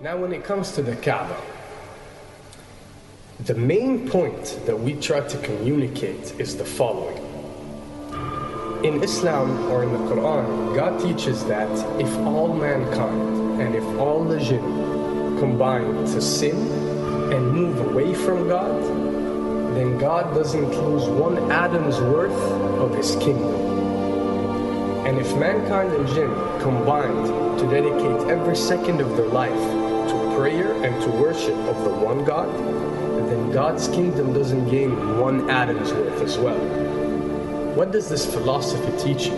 Now when it comes to the Ka'bah, the main point that we try to communicate is the following. In Islam or in the Quran, God teaches that if all mankind and if all the jinn combine to sin and move away from God, then God doesn't lose one atom's worth of his kingdom. And if mankind and jinn combined to dedicate every second of their life to prayer and to worship of the one God, then God's kingdom doesn't gain one atom's worth as well. What does this philosophy teach you?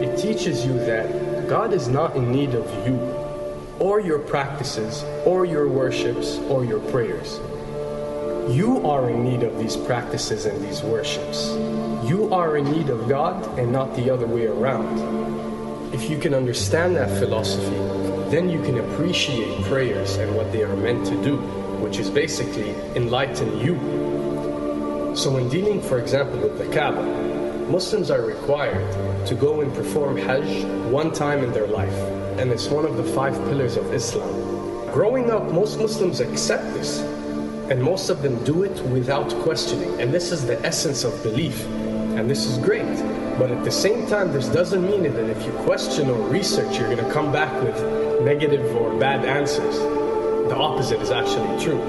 It teaches you that God is not in need of you, or your practices, or your worships, or your prayers. You are in need of these practices and these worships. You are in need of God and not the other way around. If you can understand that philosophy, then you can appreciate prayers and what they are meant to do, which is basically enlighten you. So when dealing, for example, with the Ka'bah, Muslims are required to go and perform Hajj one time in their life, and it's one of the 5 pillars of Islam. Growing up, most Muslims accept this, and most of them do it without questioning, and this is the essence of belief, and this is great. But at the same time, this doesn't mean that if you question or research, you're going to come back with negative or bad answers. The opposite is actually true.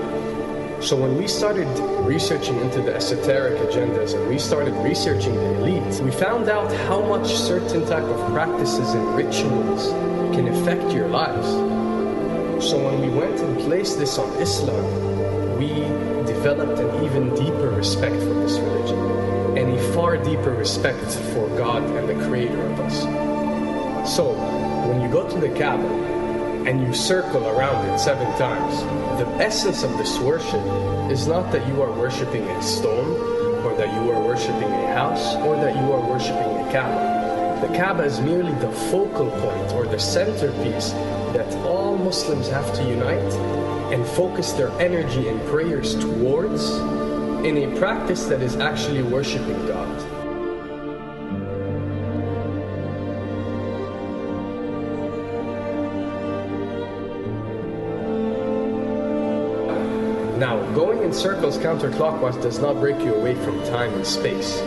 So when we started researching into the esoteric agendas and we started researching the elite, we found out how much certain type of practices and rituals can affect your lives. So when we went and placed this on Islam, we developed an even deeper respect for this religion and a far deeper respect for God and the creator of us. So when you go to the Ka'bah and you circle around it 7 times, the essence of this worship is not that you are worshiping a stone, or that you are worshiping a house, or that you are worshiping a Ka'bah. The Ka'bah is merely the focal point or the centerpiece that all Muslims have to unite and focus their energy and prayers towards in a practice that is actually worshiping God. Now, going in circles counterclockwise does not break you away from time and space.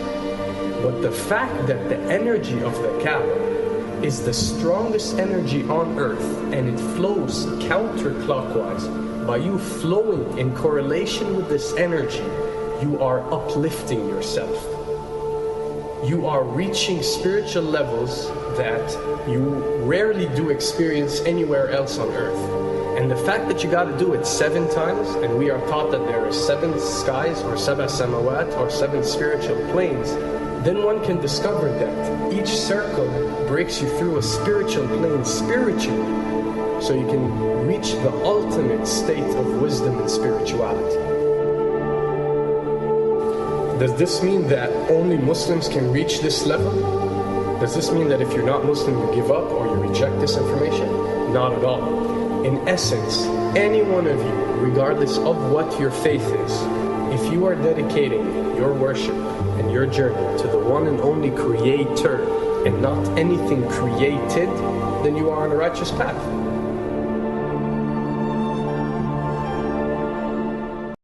But the fact that the energy of the Ka'bah is the strongest energy on earth and it flows counterclockwise, by you flowing in correlation with this energy, you are uplifting yourself. You are reaching spiritual levels that you rarely do experience anywhere else on earth. And the fact that you got to do it 7 times, and we are taught that there are 7 skies or 7 samawat or 7 spiritual planes, then one can discover that each circle breaks you through a spiritual plane spiritually, so you can reach the ultimate state of wisdom and spirituality. Does this mean that only Muslims can reach this level? Does this mean that if you're not Muslim, you give up or you reject this information? Not at all. In essence, any one of you, regardless of what your faith is, if you are dedicating your worship and your journey to the one and only Creator and not anything created, then you are on a righteous path.